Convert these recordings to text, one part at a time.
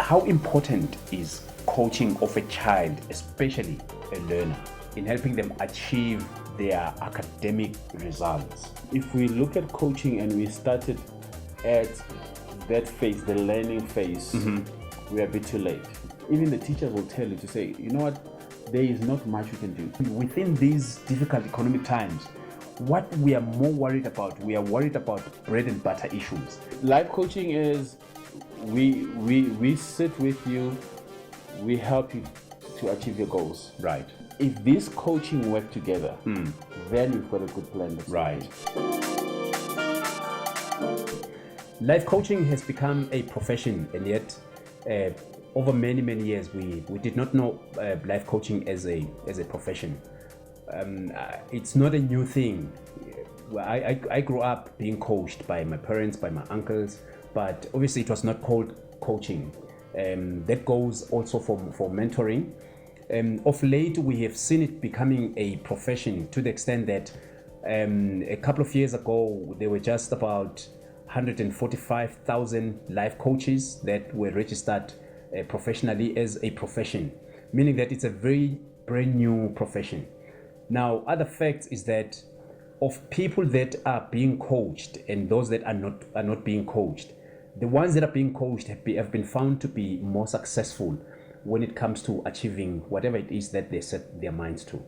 How important is coaching of a child, especially a learner, in helping them achieve their academic results? If we look at coaching and we started at that phase, the learning phase, we're a bit too late. Even the teachers will tell you to say, you know what, there is not much we can do. Within these difficult economic times, what we are more worried about, we are worried about bread and butter issues. Life coaching is we sit with you, we help you to achieve your goals. Right. If this coaching work together, then we've got a good plan. Right. Life coaching has become a profession, and yet over many years we did not know life coaching as a profession. It's not a new thing. I grew up being coached by my parents, by my uncles, but obviously it was not called coaching. That goes also for mentoring. Of late, we have seen it becoming a profession to the extent that a couple of years ago, there were just about 145,000 life coaches that were registered professionally as a profession, meaning that it's a very brand new profession. Now, other facts is that of people that are being coached and those that are not being coached, the ones that are being coached have been found to be more successful when it comes to achieving whatever it is that they set their minds to.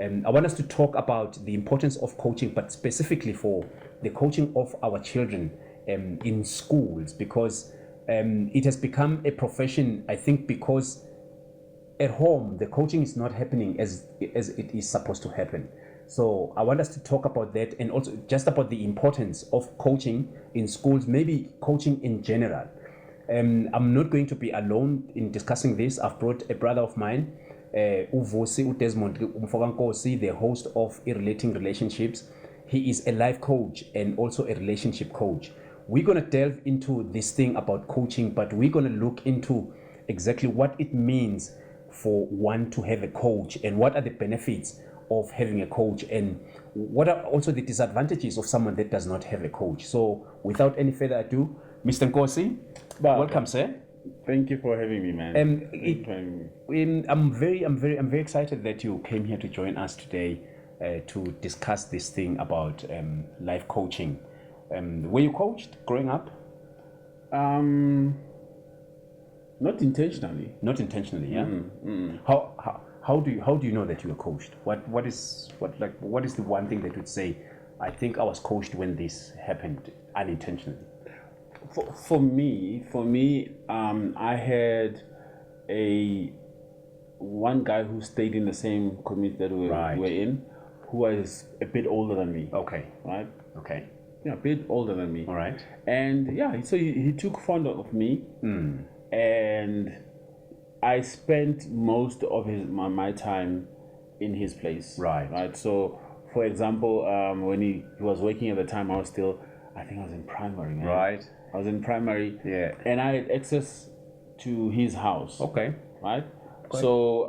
I want us to talk about the importance of coaching, but specifically for the coaching of our children in schools, because it has become a profession, I think, because at home the coaching is not happening as it is supposed to happen. So I want us to talk about that, and also just about the importance of coaching in schools, maybe coaching in general. I'm not going to be alone in discussing this. I've brought a brother of mine, Desmond Nkosi, the host of Relating Relationships. He is a life coach and also a relationship coach. We're going to delve into this thing about coaching, but we're going to look into exactly what it means for one to have a coach, and what are the benefits of having a coach, and what are also the disadvantages of someone that does not have a coach. So without any further ado, Mr. Nkosi, welcome, sir. Thank you for having me, man. I'm very excited that you came here to join us today to discuss this thing about life coaching. Were you coached growing up? Not intentionally. Not intentionally, yeah. How do you know that you were coached? What is the one thing that would say, I think I was coached when this happened unintentionally? For me, I had one guy who stayed in the same community that we were in, who was a bit older than me. Okay. Right? Okay. Yeah, a bit older than me. All right. And yeah, so he took fond of me, and I spent most of my time in his place. Right. So, for example, when he was working at the time, I think I was in primary. Man. Right. I was in primary. Yeah. And I had access to his house. Okay. Right. Okay. So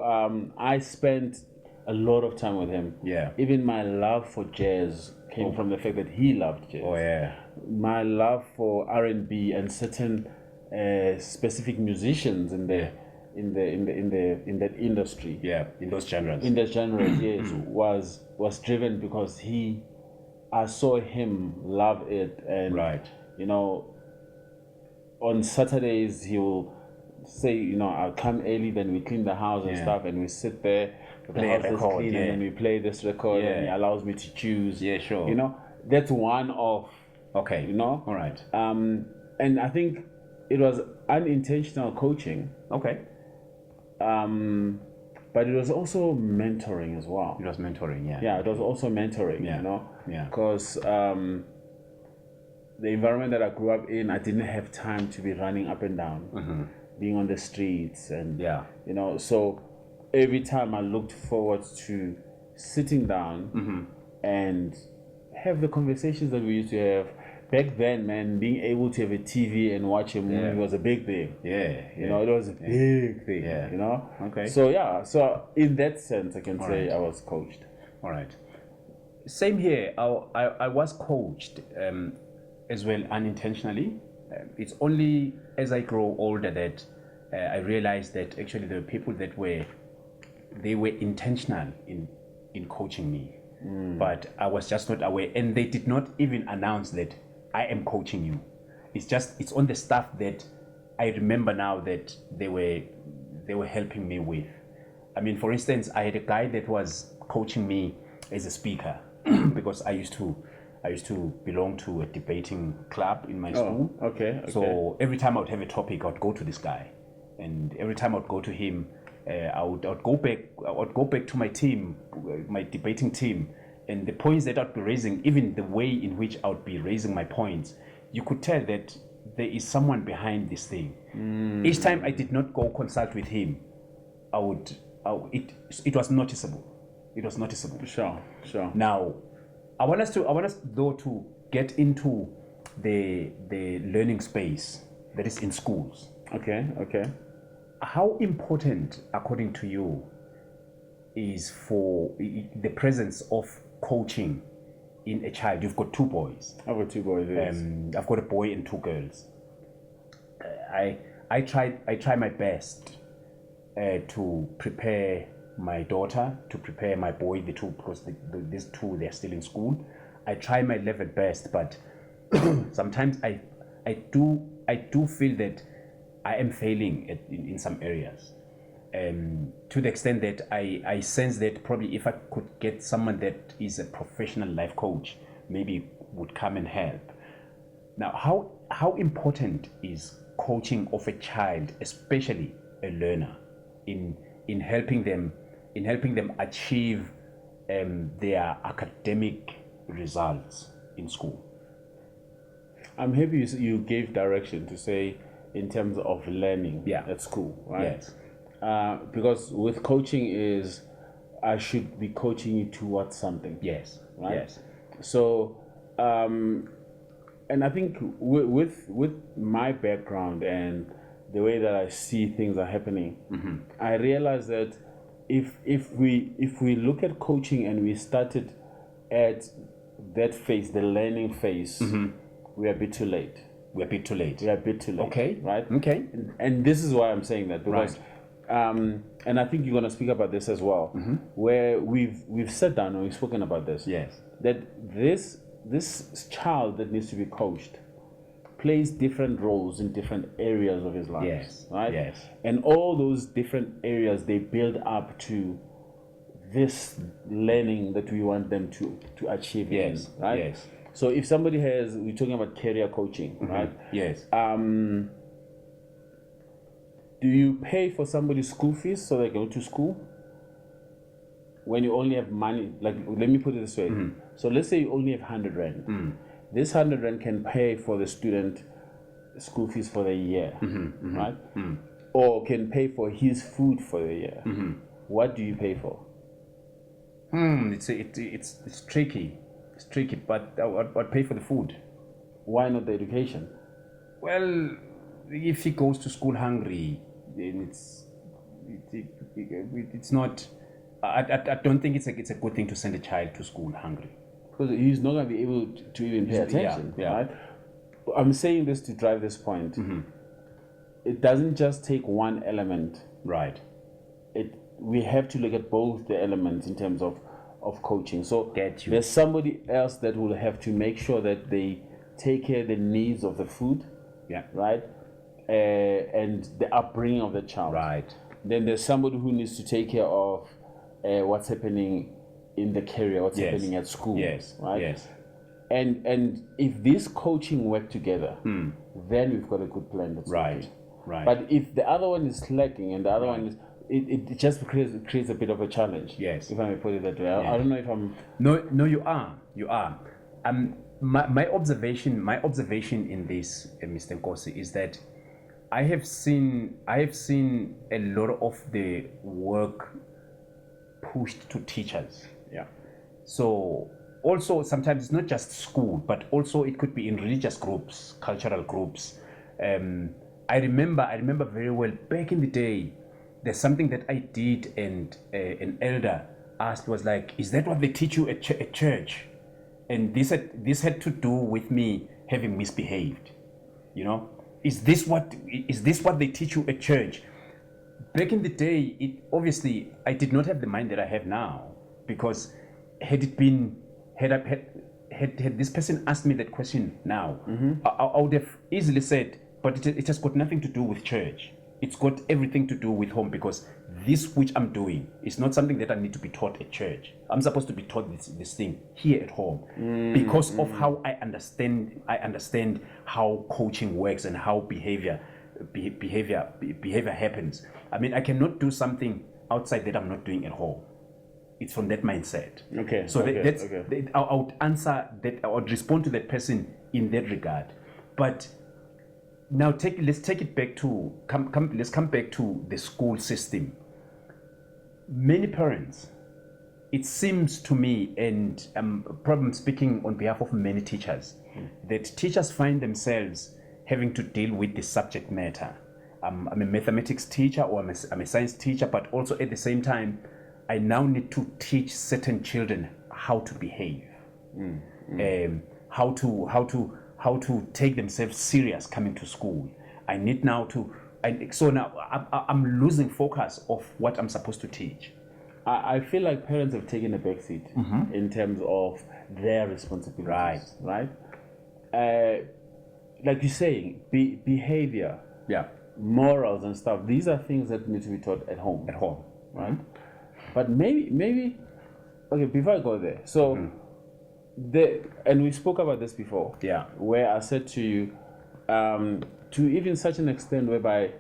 I spent a lot of time with him. Yeah. Even my love for jazz came from the fact that he loved jazz. Oh yeah. My love for R&B and certain specific musicians in that industry. Yeah, in those genres. Yes, was driven because I saw him love it, and you know, on Saturdays he will say, you know, I'll come early, then we clean the house and stuff, and we sit there, the house is clean, and then we play this record, and he allows me to choose. Yeah, sure. You know, that's one of. Okay. You know. All right. And I think it was unintentional coaching. Okay. But it was also mentoring as well. It was mentoring, yeah. Yeah, it was also mentoring, you know. Yeah. Because the environment that I grew up in, I didn't have time to be running up and down, being on the streets, and you know. So every time I looked forward to sitting down and have the conversations that we used to have. Back then, man, being able to have a TV and watch a movie was a big thing. Yeah. You know, it was a big thing. Yeah. You know? Okay. So in that sense, I can say I was coached. All right. Same here. I was coached as well, unintentionally. It's only as I grow older that I realized that actually there were people that were intentional in coaching me, but I was just not aware, and they did not even announce that I am coaching you. It's on the stuff that I remember now that they were helping me with. I mean, for instance, I had a guy that was coaching me as a speaker because I used to belong to a debating club in my school. Okay. So every time I would have a topic, I would go to this guy, and every time I would go to him, I would go back to my team, my debating team, and the points that I'd be raising, even the way in which I would be raising my points, you could tell that there is someone behind this thing. Each time I did not go consult with him, it was noticeable. It was noticeable. Sure. Now, I want us though to get into the learning space that is in schools. Okay. How important, according to you, is for the presence of coaching in a child? You've got 2 boys. I've got 2 boys. Yes. I've got a boy and 2 girls. I try my best to prepare my daughter, to prepare my boy, the 2, because these 2, they're still in school. I try my level best, but sometimes I do feel that I am failing in some areas, to the extent that I sense that probably if I could get someone that is a professional life coach, maybe would come and help. Now, how important is coaching of a child, especially a learner, in helping them achieve their academic results in school? I'm happy you gave direction to say in terms of learning at school, right? Yes. Because with coaching is I should be coaching you towards something. Yes. Right. Yes. So, and I think with my background and the way that I see things are happening, I realize that if we look at coaching and we started at that phase, the learning phase, we are a bit too late. We're a bit too late. Okay. Right? Okay. And this is why I'm saying that, because and I think you're going to speak about this as well, where we've sat down and we've spoken about this. Yes. That this child that needs to be coached plays different roles in different areas of his life. Yes. Right? Yes. And all those different areas, they build up to this learning that we want them to achieve. Yes. In, right? Yes. So if somebody we're talking about career coaching, right? Yes. Do you pay for somebody's school fees so they go to school? When you only have money, like, let me put it this way. So let's say you only have 100 Rand. This 100 Rand can pay for the student school fees for the year, right? Or can pay for his food for the year. What do you pay for? It's tricky. It's tricky, but I'd pay for the food. Why not the education? Well, if he goes to school hungry, then it's not. I don't think it's a good thing to send a child to school hungry, because he's not going to be able to even pay attention. Right? I'm saying this to drive this point. It doesn't just take one element. Right. We have to look at both the elements in terms of coaching. So there's somebody else that will have to make sure that they take care of the needs of the food. Yeah. Right. And the upbringing of the child. Right. Then there's somebody who needs to take care of what's happening in the career, what's happening at school. Yes. Right. Yes. And if this coaching work together, then we've got a good plan. That's right. working. Right. But if the other one is lacking and the other one is, it just creates a bit of a challenge. Yes. If I may put it that way. I don't know if I'm. No, you are. My observation in this, Mr. Nkosi, is that I have seen a lot of the work pushed to teachers. Yeah. So also sometimes it's not just school, but also it could be in religious groups, cultural groups. I remember very well back in the day. There's something that I did, and an elder asked, was like, "Is that what they teach you at church?" And this had to do with me having misbehaved, you know. is this what they teach you at church? Back in the day, obviously I did not have the mind that I have now, because had this person asked me that question now, I would have easily said, but it has got nothing to do with church. It's got everything to do with home, because this which I'm doing is not something that I need to be taught at church. I'm supposed to be taught this thing here at home, because of how I understand how coaching works and how behavior happens. I mean, I cannot do something outside that I'm not doing at home. It's from that mindset. Okay. So Okay. I would answer that. I would respond to that person in that regard. But now let's take it back to let's come back to the school system. Many parents, it seems to me, and I'm probably speaking on behalf of many teachers, that teachers find themselves having to deal with the subject matter. I'm a mathematics teacher, or I'm a science teacher, but also at the same time, I now need to teach certain children how to behave, how to take themselves serious coming to school. I need now to, so now I'm losing focus of what I'm supposed to teach. I feel like parents have taken a backseat in terms of their responsibilities, right? Like you're saying, behavior, morals and stuff, these are things that need to be taught at home. Right? But maybe, okay, before I go there, so and we spoke about this before, where I said to you, to even such an extent whereby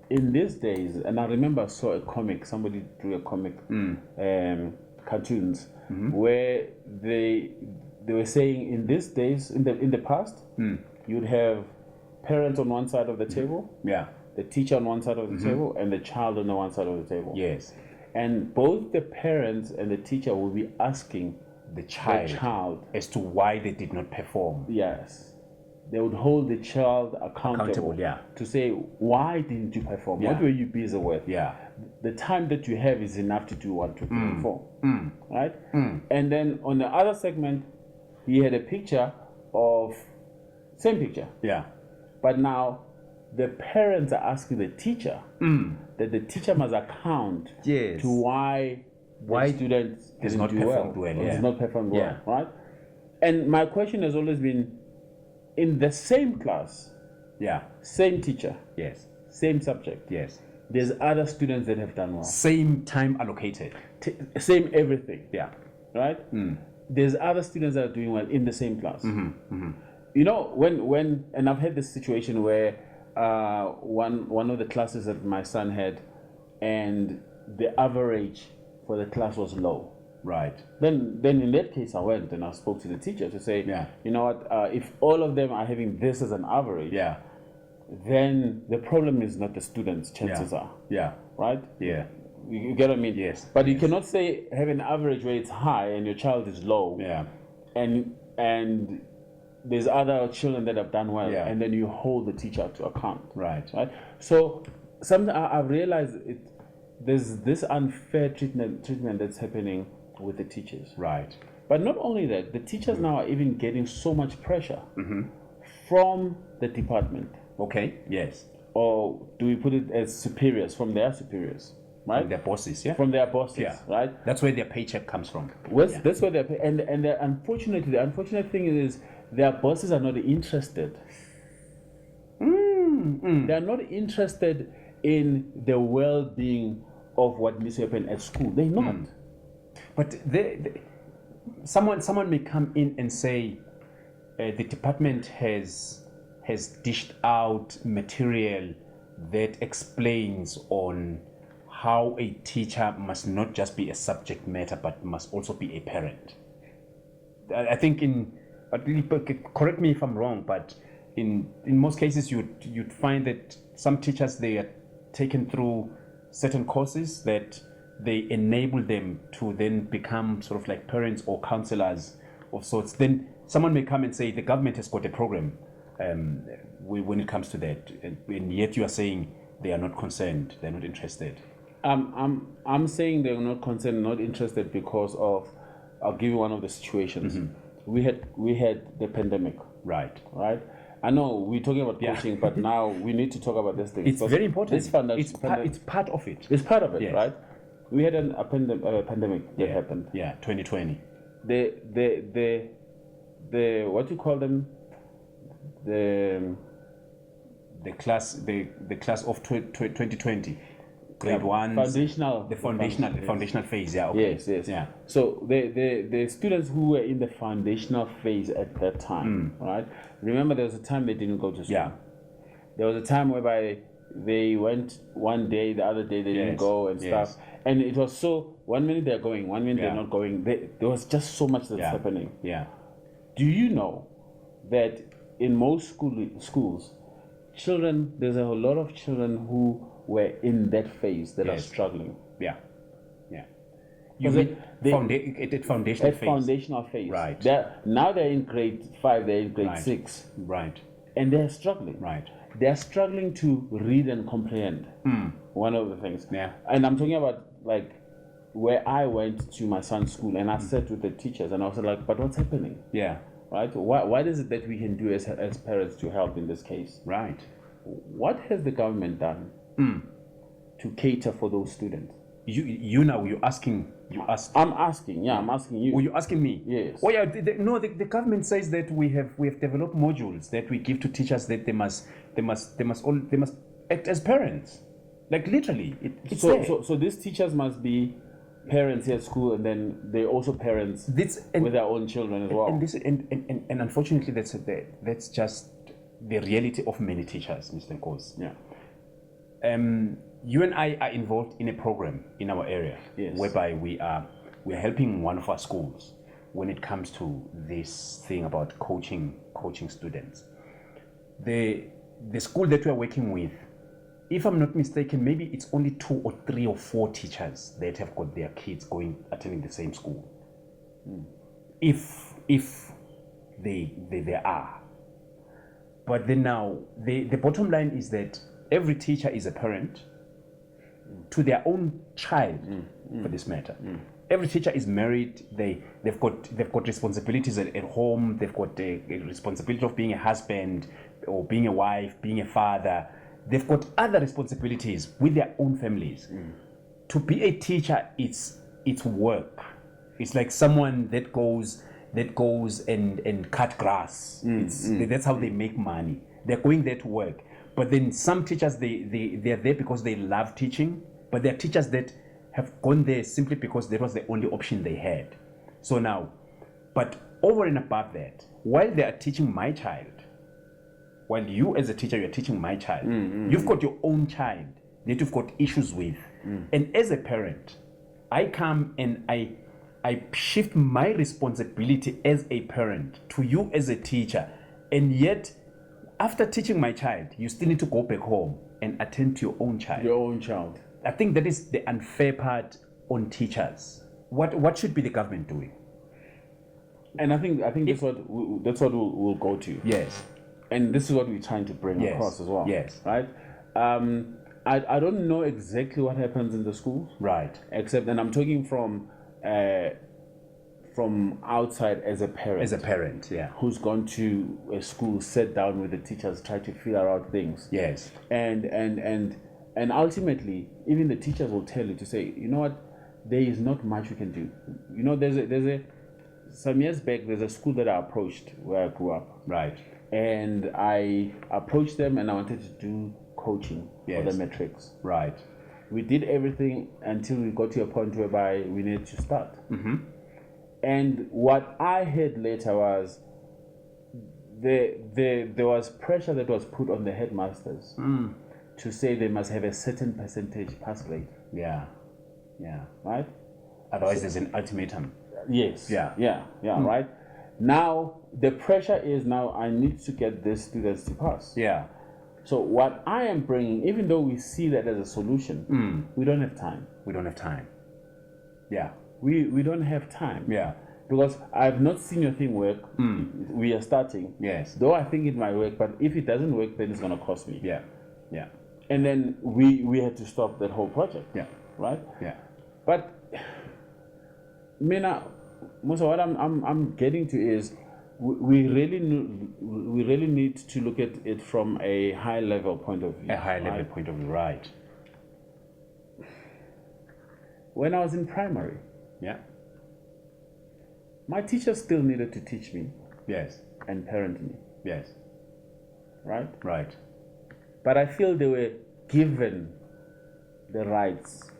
in these days, and I remember I saw a comic, somebody drew a comic, cartoons, where they were saying in these days, in the past, you'd have parents on one side of the table, the teacher on one side of the table, and the child on the one side of the table. Yes. And both the parents and the teacher will be asking the child as to why they did not perform. Yes. They would hold the child accountable to say, why didn't you perform? What were you busy with? The time that you have is enough to do what to perform. Right? And then on the other segment, he had a picture of, same picture. But now the parents are asking the teacher that the teacher must account to why the student does not perform well. Does not perform well, right? And my question has always been, in the same class, same teacher, same subject, there's other students that have done well. Same time allocated. Same everything. Right? There's other students that are doing well in the same class. You know, when and I've had this situation where one of the classes that my son had, and the average for the class was low. Right. Then in that case, I went and I spoke to the teacher to say, you know what, if all of them are having this as an average, then the problem is not the students, chances are. Right? You get what I mean? Yes. But you cannot say have an average where it's high and your child is low. And there's other children that have done well, and then you hold the teacher to account. Right? So something I've realized, there's this unfair treatment that's happening with the teachers. Right. But not only that, the teachers now are even getting so much pressure from the department. Okay. Yes. Or do we put it as superiors, from their superiors? Right? From their bosses, From their bosses, right? That's where their paycheck comes from. That's where they're and the unfortunate thing is their bosses are not interested. They are not interested in the well-being of what needs to happen at school. They're not. But someone may come in and say the department has dished out material that explains on how a teacher must not just be a subject matter but must also be a parent. I think correct me if I'm wrong, but in most cases you'd find that some teachers, they are taken through certain courses that they enable them to then become sort of like parents or counselors of sorts. Then someone may come and say the government has got a program when it comes to that, and yet you are saying they are not concerned, they're not interested. I'm saying they're not concerned, not interested because of, I'll give you one of the situations. We had the pandemic. Right. I know we're talking about coaching, but now we need to talk about this thing. It's very important. It's part of it. It's part of it, yes. right? We had a pandemic that happened. Yeah, 2020. The what do you call them? The class of 2020. Grade one, foundational phase. Yeah. Okay. Yes. Yeah. So the students who were in the foundational phase at that time, right? Remember, there was a time they didn't go to school. Yeah. There was a time whereby they went one day, the other day they didn't go and stuff. And it was so 1 minute they're going, 1 minute they're not going. There was just so much that's happening. Yeah. Do you know that in most schools, children, there's a lot of children who were in that phase that are struggling. Yeah. You mean at foundational phase. Right. Now they're in grade 5, they're in grade 6. Right. And they're struggling. Right. They're struggling to read and comprehend. One of the things. Yeah. And I'm talking about like where I went to my son's school and I sat with the teachers and I was like, but what's happening? Yeah. Right? What is it that we can do as parents to help in this case? Right. What has the government done to cater for those students? You asking. I'm asking. Yeah, I'm asking you. Were you asking me? Yes. Oh yeah. The government says that we have developed modules that we give to teachers that they must act as parents. Like literally, it's there. So these teachers must be parents here at school, and then they're also parents with their own children as well. And unfortunately, that's just the reality of many teachers, Mr. Nkosi. Yeah. You and I are involved in a program in our area, whereby we're helping one of our schools when it comes to this thing about coaching students. The school that we're working with, if I'm not mistaken, maybe it's only 2 or 3 or 4 teachers that have got their kids attending the same school. If they are. But then now the bottom line is that every teacher is a parent to their own child, for this matter. Every teacher is married. They've got responsibilities at home. They've got a responsibility of being a husband or being a wife, being a father. They've got other responsibilities with their own families. To be a teacher, it's work. It's like someone that goes and cut grass. That's how they make money. They're going there to work. But then some teachers, they're there because they love teaching, but there are teachers that have gone there simply because that was the only option they had. So now, but over and above that, while they are teaching my child, while you as a teacher, you're teaching my child, you've got your own child that you've got issues with. And as a parent, I come and I shift my responsibility as a parent to you as a teacher. And yet, after teaching my child, you still need to go back home and attend to your own child. Your own child. I think that is the unfair part on teachers. What should be the government doing? And I think that's what we'll go to. Yes. And this is what we're trying to bring across as well. Yes. Right? I don't know exactly what happens in the schools. Right. Except, and I'm talking from outside as a parent. As a parent, yeah. Who's gone to a school, sat down with the teachers, tried to figure out things. Yes. And ultimately, even the teachers will tell you to say, you know what, there is not much we can do. You know, there's some years back, there's a school that I approached where I grew up. Right. And I approached them and I wanted to do coaching for the metrics. Right. We did everything until we got to a point whereby we needed to start. And what I heard later was there was pressure that was put on the headmasters to say they must have a certain percentage pass rate. Yeah. Right? Otherwise, there's an ultimatum. Yes. Yeah. Right? Now, the pressure is now I need to get these students to pass. Yeah. So what I am bringing, even though we see that as a solution, we don't have time. We don't have time. Yeah. We don't have time. Yeah. Because I've not seen your thing work. We are starting. Yes. Though I think it might work, but if it doesn't work, then it's going to cost me. Yeah. And then we had to stop that whole project. Yeah. Right? Yeah. But Mina, Musa, what I'm getting to is we really need to look at it from a high level point of view. A high level point of view, right? When I was in primary, yeah, my teacher still needed to teach me, yes, and parent me, yes, right? right. But I feel they were given the rights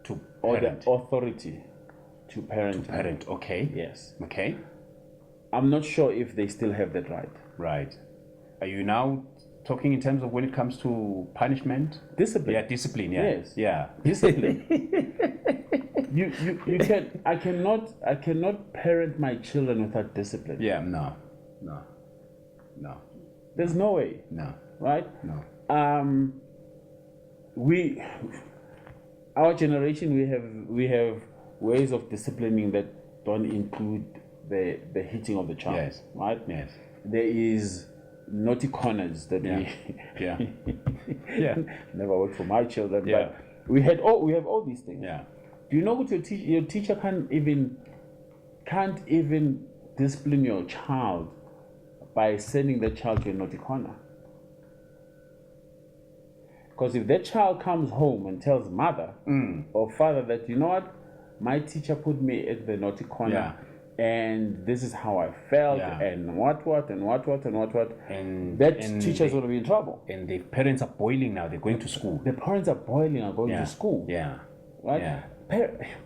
To or parent. the authority to parent. To parent, okay. Yes. Okay. I'm not sure if they still have that right. Right. Are you now talking in terms of when it comes to punishment? Discipline. Yeah, discipline, yeah. Yes. Yeah. Discipline. you can I cannot parent my children without discipline. Yeah, no. There's no way. No. Right? No. Our generation, we have ways of disciplining that don't include the hitting of the child. Yes. Right? Yes. There is naughty corners that we Yeah. Yeah. never worked for my children, Yeah. but we have all these things. Yeah. Do you know what your teacher can't even discipline your child by sending the child to a naughty corner? Because if that child comes home and tells mother or father that, you know what, my teacher put me at the naughty corner, and this is how I felt, and what, and that teacher's going to be in trouble. And the parents are boiling now, they're going to school. The parents are boiling and going to school. Yeah. Right? Yeah.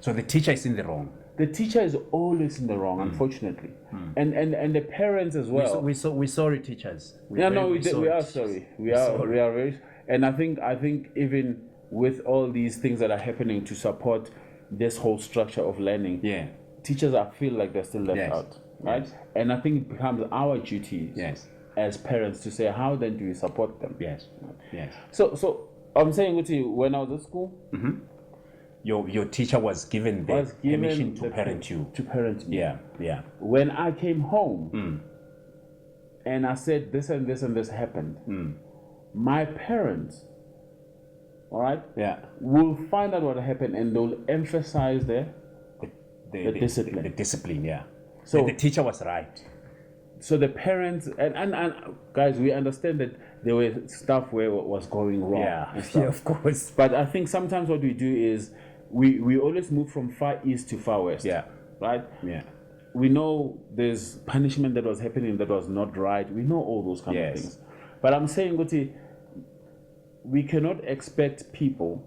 So the teacher is in the wrong. The teacher is always in the wrong, unfortunately. And the parents as well. We're sorry, teachers. We are sorry. We are very. And I think even with all these things that are happening to support this whole structure of learning, teachers feel like they're still left out, right? Yes. And I think it becomes our duty as parents to say, how then do we support them? Yes. Yes. So I'm saying with you, when I was at school, your teacher was given permission to parent you. To parent me. Yeah. Yeah. When I came home and I said this and this and this happened, my parents, all right, will find out what happened and they'll emphasize the discipline. The discipline, yeah. So the teacher was right. So the parents and guys, we understand that there was stuff where it was going wrong. Yeah, of course. But I think sometimes what we do is we always move from far east to far west. Yeah. Right? Yeah. We know there's punishment that was happening that was not right. We know all those kind of things. But I'm saying, Guti, we cannot expect people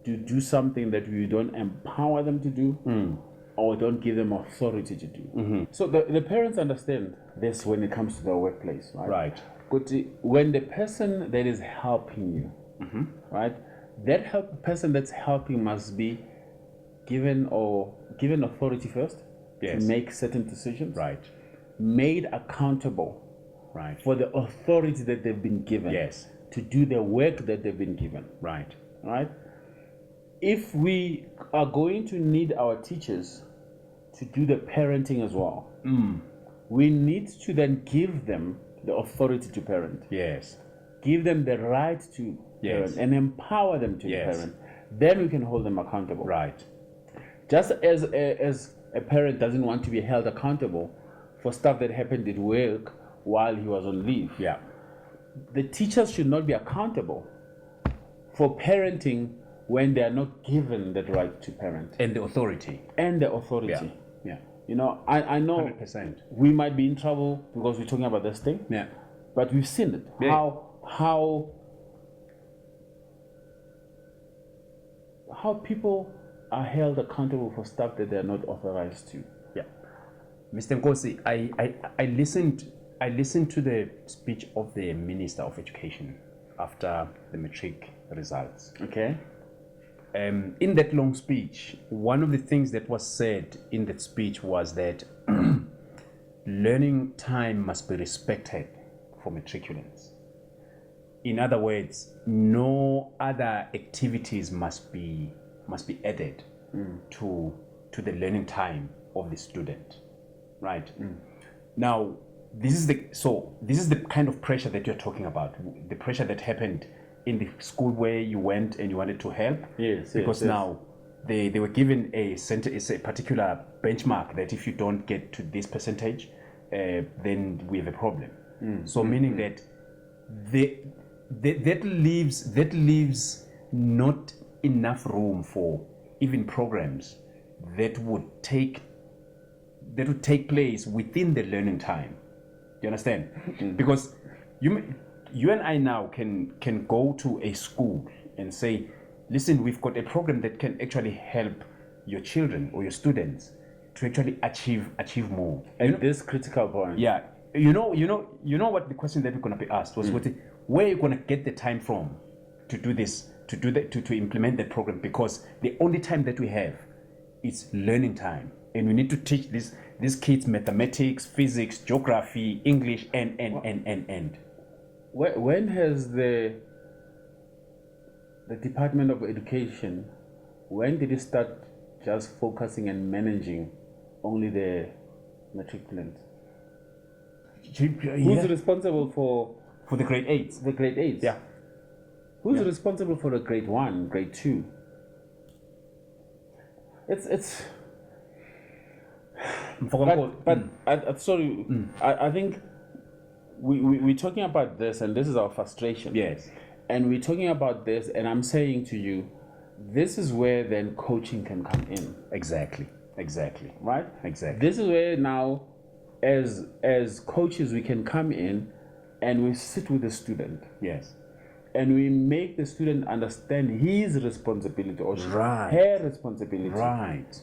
to do something that we don't empower them to do or don't give them authority to do. So the parents understand this when it comes to the workplace, right? Right. Guti, when the person that is helping you, right, that person that's helping must be given authority first to make certain decisions. Right. Made accountable. Right. For the authority that they've been given. Yes. To do the work that they've been given. Right. Right? If we are going to need our teachers to do the parenting as well, we need to then give them the authority to parent. Yes. Give them the right to parent and empower them to parent. Then we can hold them accountable. Right. Just as a parent doesn't want to be held accountable for stuff that happened at work while he was on leave. Yeah. The teachers should not be accountable for parenting when they are not given the right to parent. And the authority. Yeah. You know, I know 100%. we might be in trouble because we're talking about this thing. Yeah. But we've seen it. Yeah. How people are held accountable for stuff that they're not authorized to. Yeah. Mr. Nkosi, I listened to the speech of the Minister of Education after the matric results. Okay. In that long speech, one of the things that was said in that speech was that learning time must be respected for matriculants. In other words, no other activities must be added to the learning time of the student, right? Now, this is the kind of pressure that you're talking about, the pressure that happened in the school where you went and you wanted to help. Yes. Because now they were given it's a particular benchmark that if you don't get to this percentage, then we have a problem. So meaning that that leaves not enough room for even programs that would take place within the learning time. You understand? Because you and I now can go to a school and say, listen, we've got a program that can actually help your children or your students to actually achieve more. At this critical point. Yeah. You know what the question that we're gonna be asked was where are you gonna get the time from to do this, to implement that program? Because the only time that we have is learning time. And we need to teach these kids mathematics, physics, geography, English, and. When has the Department of Education, when did it start just focusing and managing only the matriculants? Who's responsible for the grade 8s? The grade 8s? Yeah. Who's responsible for the grade 1, grade 2? It's I think we're talking about this, and this is our frustration. Yes. And we're talking about this, and I'm saying to you, this is where then coaching can come in. Exactly. Right? Exactly. This is where now, as coaches, we can come in and we sit with the student. Yes. And we make the student understand his responsibility or her responsibility. Right.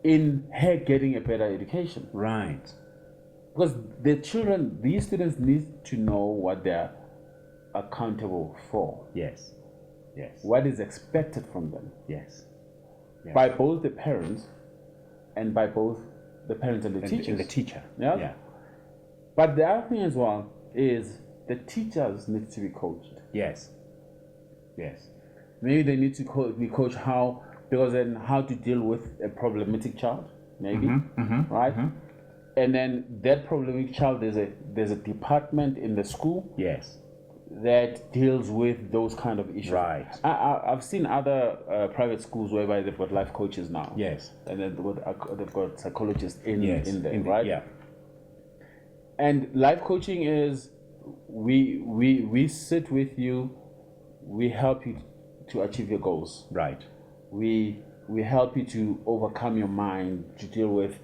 In her getting a better education. Right. Because these students need to know what they're accountable for. Yes. What is expected from them. Yes. By both the parents and by both the parents and the teachers. And the teacher. Yeah. But the other thing as well is the teachers need to be coached. Yes. Maybe they need to be coached how to deal with a problematic child, maybe, right? And then that problematic child, there's a department in the school, yes, that deals with those kind of issues. Right. I've seen other private schools whereby they've got life coaches now. Yes. And then they've got psychologists in there, right? Yeah. And life coaching is we sit with you, we help you to achieve your goals. Right. We help you to overcome your mind, to deal with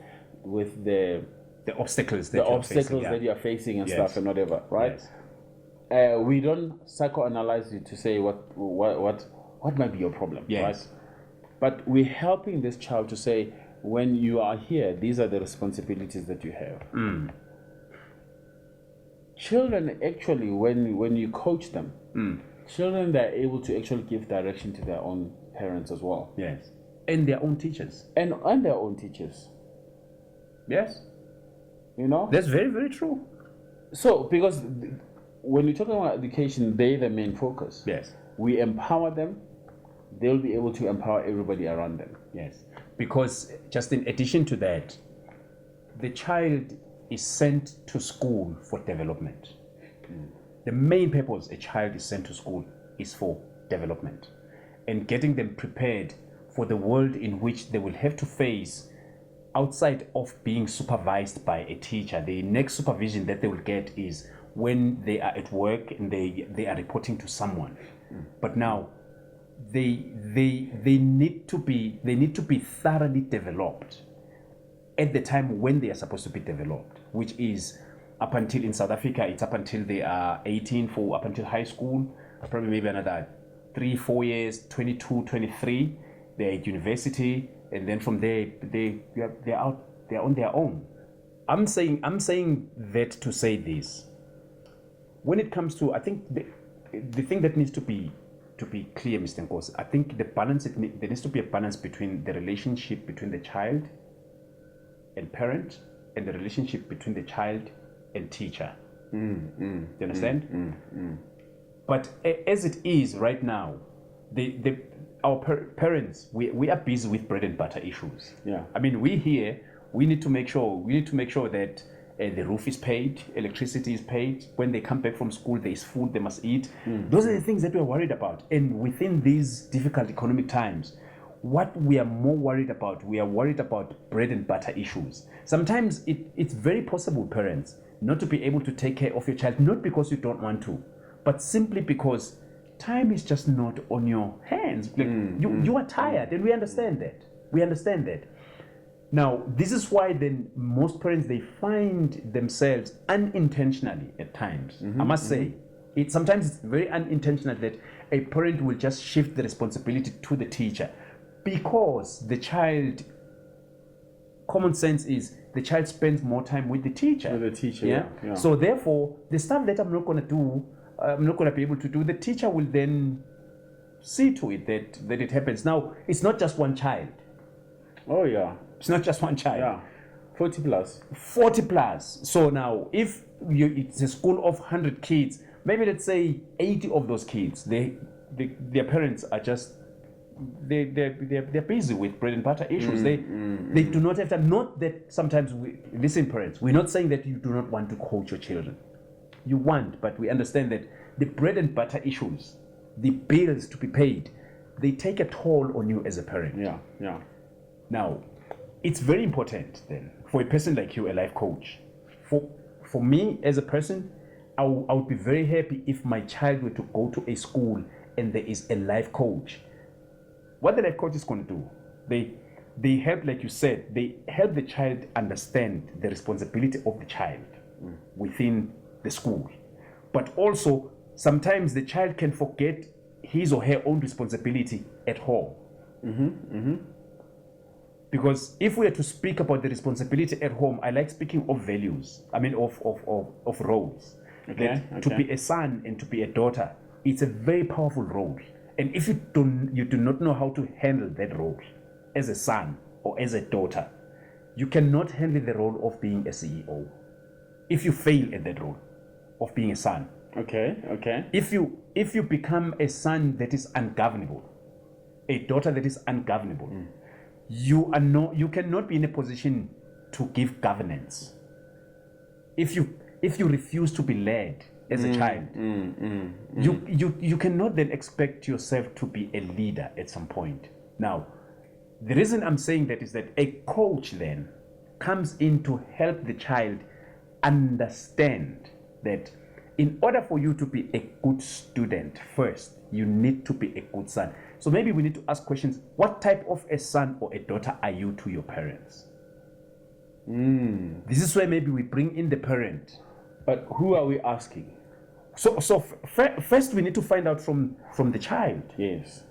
the obstacles that you're facing and stuff and whatever, right? Yes. We don't psychoanalyze you to say what might be your problem, right? But we're helping this child to say, when you are here, these are the responsibilities that you have. Children actually, when you coach them, children, they're able to actually give direction to their own parents as well. Yes. And their own teachers. And their own teachers. Yes. You know? That's very, very true. So, because when we talk about education, they're the main focus. Yes. We empower them, they'll be able to empower everybody around them. Yes. Because just in addition to that, the child is sent to school for development. The main purpose a child is sent to school is for development and getting them prepared for the world in which they will have to face outside of being supervised by a teacher. The next supervision that they will get is when they are at work and they are reporting to someone. But now they need to be thoroughly developed at the time when they are supposed to be developed, which is up until, in South Africa, it's up until they are 18, for up until high school, probably maybe another 3-4 years, 22, 23, they're at university, and then from there they're on their own. I'm saying that to say this. When it comes to, I think the thing that needs to be clear, Mr. Nkosi, I think there needs to be a balance between the relationship between the child and parent and the relationship between the child and teacher. You understand? But as it is right now, our parents, we are busy with bread and butter issues. Yeah. I mean, we need to make sure that the roof is paid, electricity is paid. When they come back from school, there is food they must eat. Those are the things that we're worried about. And within these difficult economic times, what we are more worried about, we are worried about bread and butter issues. Sometimes it's very possible, parents, not to be able to take care of your child, not because you don't want to, but simply because time is just not on your hands. Like, you are tired, and we understand that. We understand that. Now, this is why then most parents, they find themselves unintentionally at times. I must say, sometimes it's very unintentional that a parent will just shift the responsibility to the teacher, because the child, common sense is the child spends more time with the teacher. With the teacher, yeah. So therefore, the stuff that I'm not going to do, I'm not going to be able to do, the teacher will then see to it that it happens. Now, it's not just one child. Oh, yeah. It's not just one child. Yeah. 40 plus. 40 plus. So now, if it's a school of 100 kids, maybe let's say 80 of those kids, their parents are just, they're busy with bread and butter issues. They do not have time. Not that sometimes listen, parents, we're not saying that you do not want to coach your children. You want, but we understand that the bread and butter issues, the bills to be paid, they take a toll on you as a parent. Yeah. Now, it's very important then for a person like you, a life coach. For me as a person, I would be very happy if my child were to go to a school and there is a life coach. What the life coach is going to do, they help, like you said, they help the child understand the responsibility of the child within the school. But also, sometimes the child can forget his or her own responsibility at home. Because if we are to speak about the responsibility at home, I like speaking of values. I mean, of roles. Okay. To be a son and to be a daughter, it's a very powerful role. And if you do not know how to handle that role as a son or as a daughter, you cannot handle the role of being a CEO. If you fail at that role of being a son, Okay. if you become a son that is ungovernable, a daughter that is ungovernable, you cannot be in a position to give governance. If you refuse to be led as a child, you cannot then expect yourself to be a leader at some point. Now, the reason I'm saying that is that a coach then comes in to help the child understand that in order for you to be a good student, first, you need to be a good son. So maybe we need to ask questions. What type of a son or a daughter are you to your parents? This is where maybe we bring in the parent. But who are we asking? So first we need to find out from the child. Yes.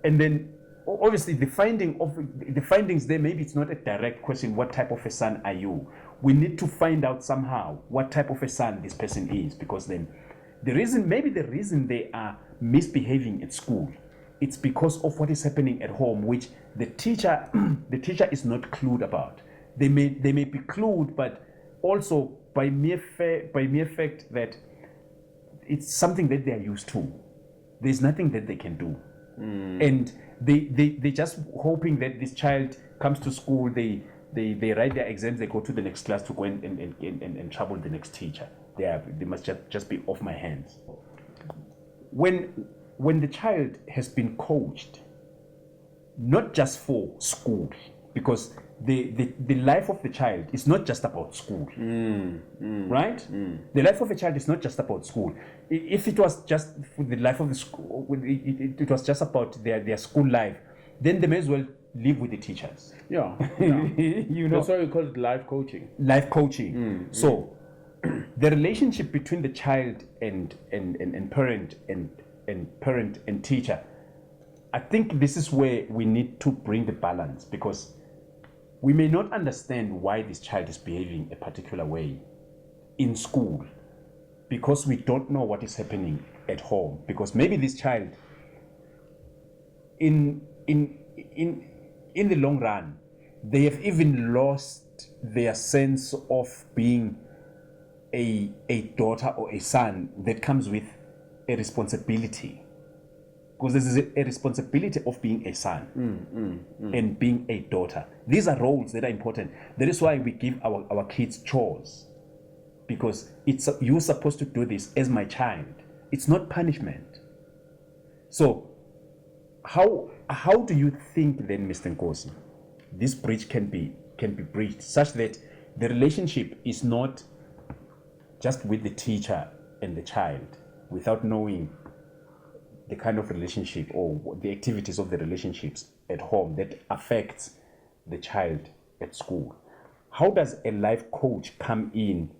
And then obviously the findings there, maybe it's not a direct question, what type of a son are you? We need to find out somehow what type of a son this person is, because then the reason they are misbehaving at school, it's because of what is happening at home, which the teacher is not clued about. They may be clued, but also by mere fact that it's something that they are used to. There's nothing that they can do. And they just hoping that this child comes to school, they write their exams, they go to the next class to go and trouble the next teacher. They must just be off my hands. When the child has been coached, not just for school, because the life of the child is not just about school, right? The life of a child is not just about school. If it was just for the life of the school, it was just about their school life, then they may as well live with the teachers. Yeah. That's why we call it life coaching. Life coaching. So the relationship between the child and parent and parent and teacher, I think this is where we need to bring the balance, because we may not understand why this child is behaving a particular way in school, because we don't know what is happening at home. Because maybe this child, in the long run, they have even lost their sense of being a daughter or a son that comes with a responsibility. Because there's a responsibility of being a son and being a daughter. These are roles that are important. That is why we give our kids chores, because you're supposed to do this as my child. It's not punishment. So how how do you think then, Mr. Nkosi, this bridge can be bridged such that the relationship is not just with the teacher and the child, without knowing the kind of relationship or the activities of the relationships at home that affects the child at school? How does a life coach come in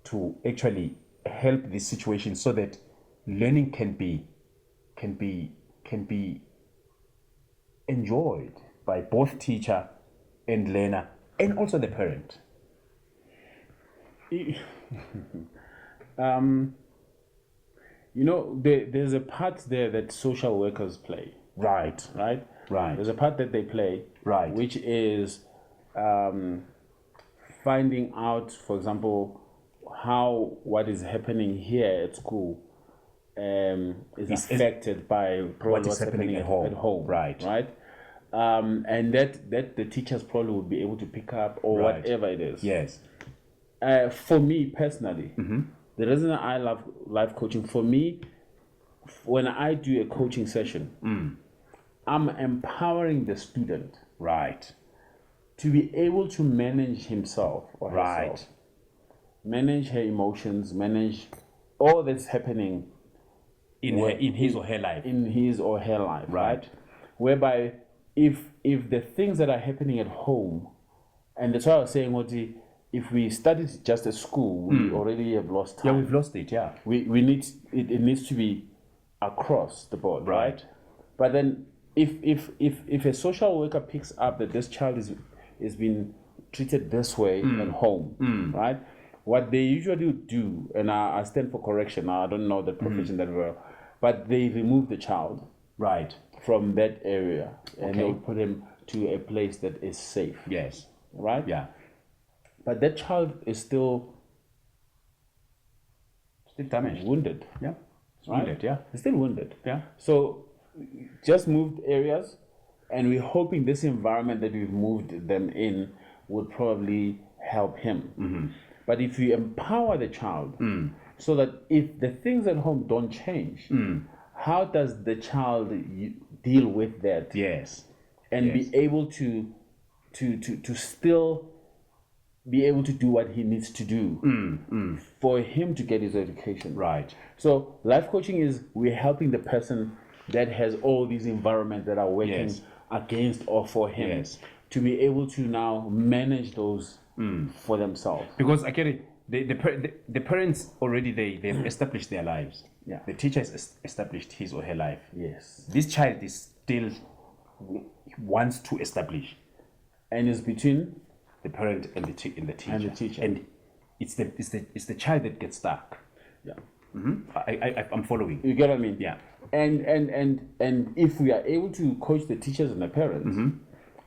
to actually help this situation so that learning can be enjoyed by both teacher and learner and also the parent? There's a part there that social workers play. Right. There's a part that they play, Right. which is finding out, for example, how what is happening here at school is affected by what is happening at home. Right. And that the teachers probably would be able to pick up or whatever it is. Yes. For me personally, the reason I love life coaching, for me, when I do a coaching session, I'm empowering the student, right, to be able to manage himself or herself, manage her emotions, manage all that's happening in his or her life, right? Whereby if the things that are happening at home, and that's why I was saying, Oti, if we studied just at school, we already have lost time. Yeah, we've lost it. Yeah, we need it needs to be across the board, right? But then if a social worker picks up that this child is being treated this way at home, right? What they usually do, and I stand for correction. Now I don't know the profession that well, but they remove the child from that area and they put him to a place that is safe. Yes. Right? Yeah. But that child is still damaged. Wounded. Yeah. Right? Wounded, yeah. He's still wounded. Yeah. So just moved areas, and we're hoping this environment that we've moved them in would probably help him. But if you empower the child so that if the things at home don't change, how does the child deal with that? Yes. And be able to still be able to do what he needs to do for him to get his education. Right. So life coaching is we're helping the person that has all these environments that are working against or for him to be able to now manage those for themselves. Because I get it. The parents already they've established their lives. Yeah. The teacher has established his or her life. Yes. This child is still wants to establish, and it's between the parent and the teacher. And it's the child that gets stuck. Yeah. I'm following. You get what I mean? Yeah. And if we are able to coach the teachers and the parents,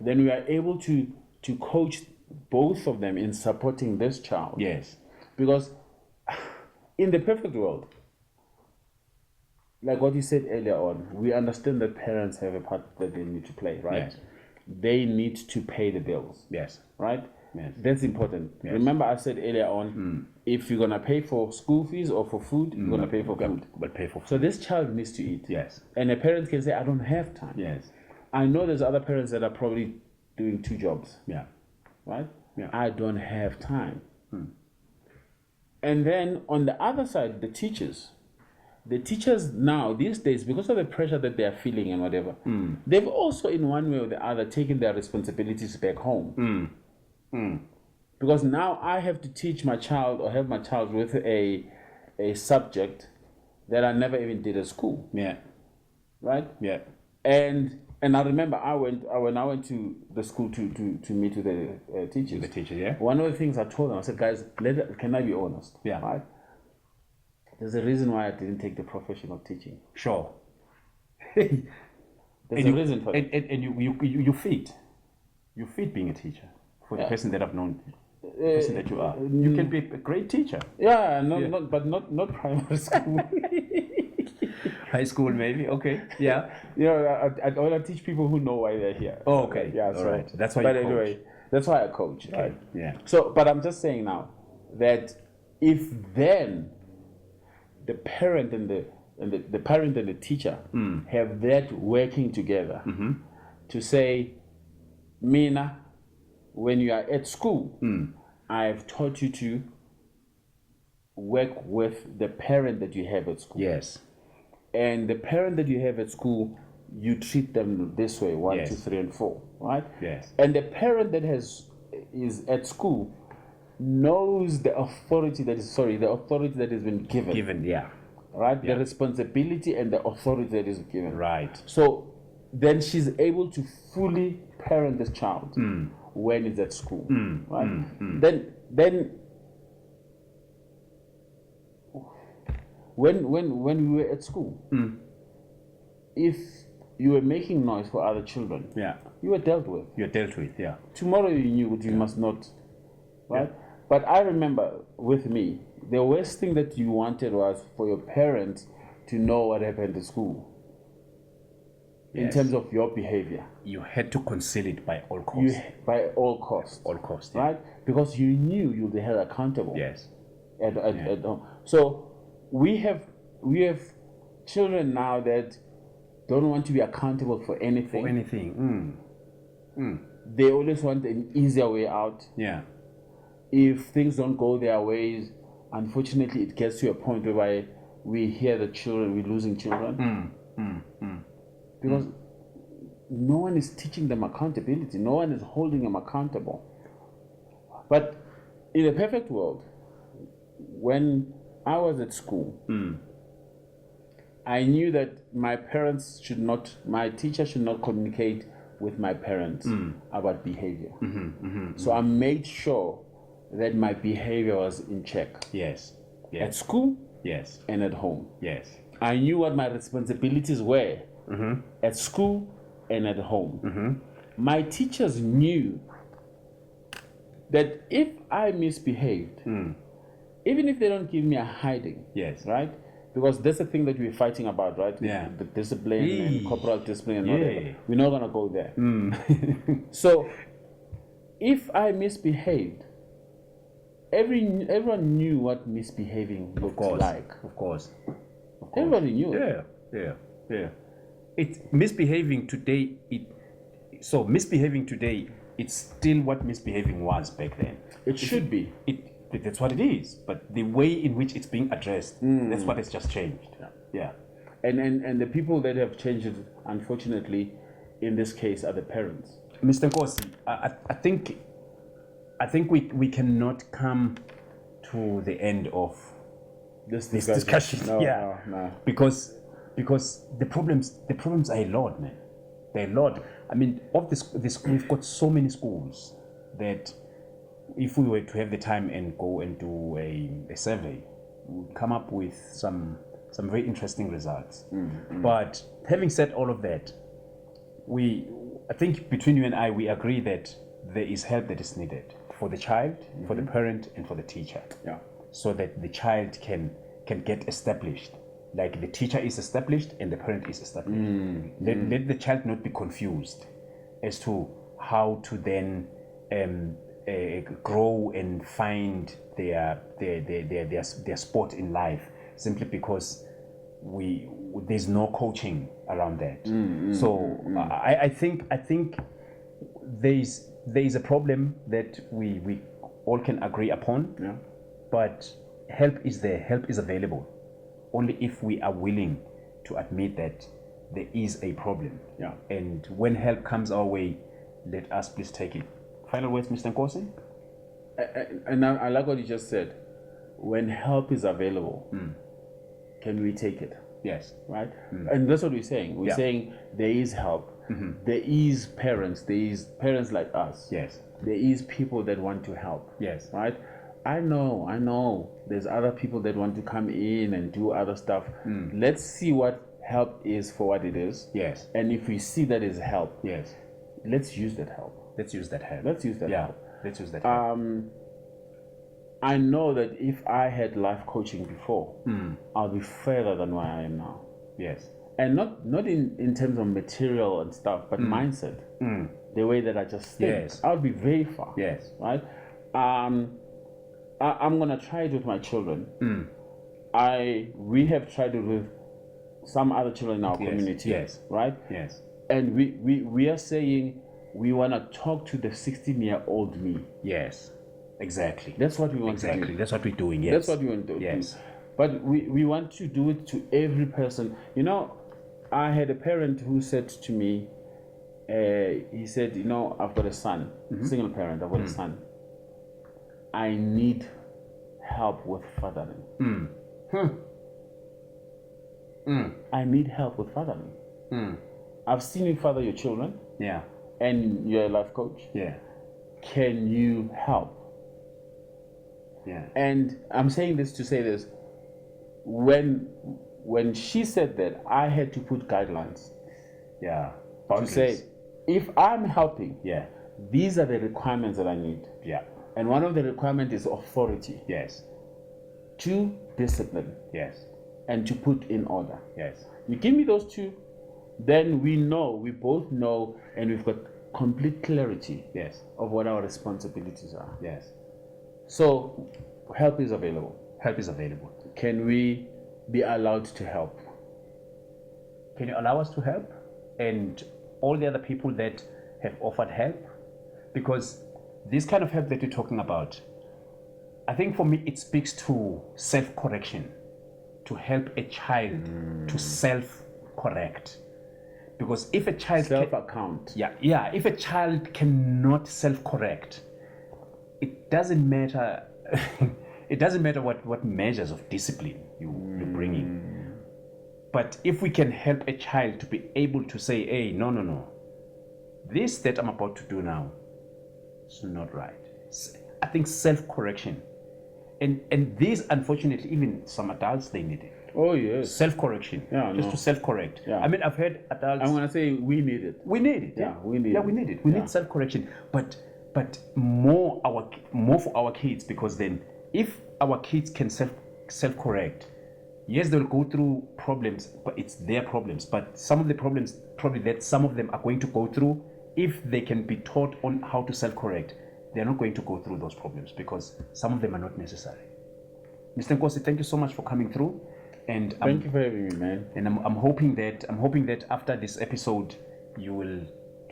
then we are able to coach both of them in supporting this child. Yes. Because in the perfect world, like what you said earlier on, we understand that parents have a part that they need to play, right? Yes. They need to pay the bills. Yes. Right? Yes. That's important. Yes. Remember I said earlier on, if you're going to pay for school fees or for food, you're going to pay for food. But pay for food. So this child needs to eat. Yes. And a parent can say, I don't have time. Yes. I know there's other parents that are probably doing 2 jobs. Yeah. Right? Yeah. I don't have time. And then on the other side, the teachers now, these days, because of the pressure that they are feeling and whatever, they've also, in one way or the other, taken their responsibilities back home. Because now I have to teach my child or help my child with a subject that I never even did at school. Yeah. Right? Yeah. And I remember when I went to the school to meet with the teachers. The teachers, yeah. One of the things I told them, I said, guys, can I be honest? Yeah. Right? There's a reason why I didn't take the profession of teaching. Sure. There's a reason for it. And you fit being a teacher for the person that I've known. The person that you are. You can be a great teacher. Yeah, not primary school. High school, maybe. Okay. Yeah. I want to teach people who know why they're here. Oh, okay. Yeah. All right. That's why. But anyway, that's why I coach. Okay. Right? Yeah. So, but I'm just saying now that if then the parent and and the parent and the teacher have that working together to say, Mina, when you are at school, I've taught you to work with the parent that you have at school. Yes. And the parent that you have at school, you treat them this way, 1, Yes. 2, 3, and 4, right? Yes. And the parent that is at school knows the authority that has been given. Given, yeah. Right? Yeah. The responsibility and the authority that is given. Right. So then she's able to fully parent this child when it's at school. Right? Then when we were at school, if you were making noise for other children, Yeah. you were dealt with. You're dealt with, yeah. Tomorrow you knew you must not, right? Yeah. But I remember with me, the worst thing that you wanted was for your parents to know what happened at school. In terms of your behavior, you had to conceal it by all costs. By all costs. All costs, yeah. Right? Because you knew you'll be held accountable. Yes. At home. So we have children now that don't want to be accountable for anything. For anything. They always want an easier way out. Yeah. If things don't go their ways, unfortunately, it gets to a point whereby we hear the children, we're losing children. Because no one is teaching them accountability. No one is holding them accountable. But in a perfect world, when I was at school, I knew that my teacher should not communicate with my parents about behavior. So I made sure that my behavior was in check. Yes. At school, yes, and at home. Yes. I knew what my responsibilities were at school and at home. My teachers knew that if I misbehaved, even if they don't give me a hiding, yes, right? Because that's the thing that we're fighting about, right? Yeah. The discipline and corporal discipline and whatever. We're not gonna go there. So if I misbehaved, everyone knew what misbehaving looked like. Of course. Everybody knew. Yeah. It's misbehaving today. Misbehaving today, it's still what misbehaving was back then. It should be. That's what it is. But the way in which it's being addressed, that's what has just changed. Yeah. And the people that have changed it, unfortunately, in this case, are the parents. Mr. Nkosi, I think we cannot come to the end of this discussion. No. Because the problems are a lot, man. They're a lot. I mean, of this we've got so many schools that if we were to have the time and go and do a survey, we'll come up with some very interesting results. But having said all of that, I think between you and I, we agree that there is help that is needed for the child, for the parent, and for the teacher. Yeah. So that the child can get established. Like the teacher is established and the parent is established. Let the child not be confused as to how to then grow and find their spot in life, simply because there's no coaching around that. I think there's a problem that we all can agree upon. Yeah. But help is there. Help is available. Only if we are willing to admit that there is a problem. Yeah. And when help comes our way, let us please take it. Final words, Mr. Nkosi? And I like what you just said. When help is available, can we take it? Yes. Right? And that's what we're saying. We're saying there is help. There is parents. There is parents like us. Yes. There is people that want to help. Yes. Right? I know. There's other people that want to come in and do other stuff. Let's see what help is for what it is. Yes. And if we see that is help, yes, let's use that help. Let's use that help. Let's use that Yeah. help. Let's use that help. I know that if I had life coaching before, I'll be further than where I am now. Yes. And not in terms of material and stuff, but mindset. The way that I just think. Yes. I'll be very far. Yes. Right? I'm gonna try it with my children. We have tried it with some other children in our community. Yes. Right? Yes. And we are saying we want to talk to the 16-year-old me. Yes. Exactly. That's what we want to do. That's what we're doing. Yes. That's what we want to do. But we want to do it to every person. You know, I had a parent who said to me, he said, you know, I've got a son, single parent, I've got a son. I need help with fathering. I need help with fathering. I've seen you father your children. Yeah. And you're a life coach. Yeah. Can you help? Yeah. And I'm saying this to say this. When she said that, I had to put guidelines. Yeah. To say, if I'm helping, yeah, these are the requirements that I need. Yeah. And one of the requirements is authority. Yes. 2, discipline. Yes. And to put in order. Yes. You give me those 2, then we both know, and we've got complete clarity. Yes. Of what our responsibilities are. Yes. So, help is available. Help is available. Can we be allowed to help? Can you allow us to help? And all the other people that have offered help? Because this kind of help that you're talking about, I think for me it speaks to self-correction, to help a child to self-correct. Because if a child self-account. If a child cannot self-correct, it doesn't matter it doesn't matter what measures of discipline you're bringing. But if we can help a child to be able to say, hey, no, this that I'm about to do now is not right. I think self-correction. And these, unfortunately, even some adults, they need it. Oh, yes. Self-correction. Just to self-correct. Yeah. I mean, I've heard adults... I'm going to say we need it. We need it. Yeah, we need it. We need it. We need self-correction. But more for our kids, because then if our kids can self-correct, yes, they'll go through problems, but it's their problems. But some of the problems probably that some of them are going to go through, if they can be taught on how to self-correct, they're not going to go through those problems because some of them are not necessary. Mr. Nkosi, thank you so much for coming through. And thank you for having me, man. And I'm hoping that after this episode,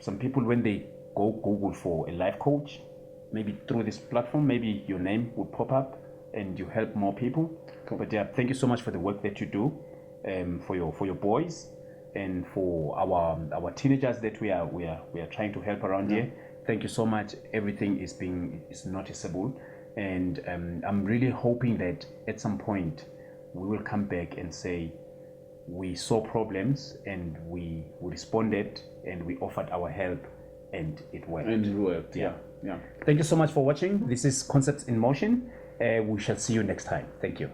some people, when they go Google for a life coach, maybe through this platform, maybe your name will pop up and you help more people. Cool. But yeah, thank you so much for the work that you do, for your boys and for our teenagers that we are trying to help around here. Thank you so much. Everything is noticeable, and I'm really hoping that at some point we will come back and say we saw problems and we responded and we offered our help and it worked. Yeah. Thank you so much for watching. This is Concepts in Motion. We shall see you next time. Thank you.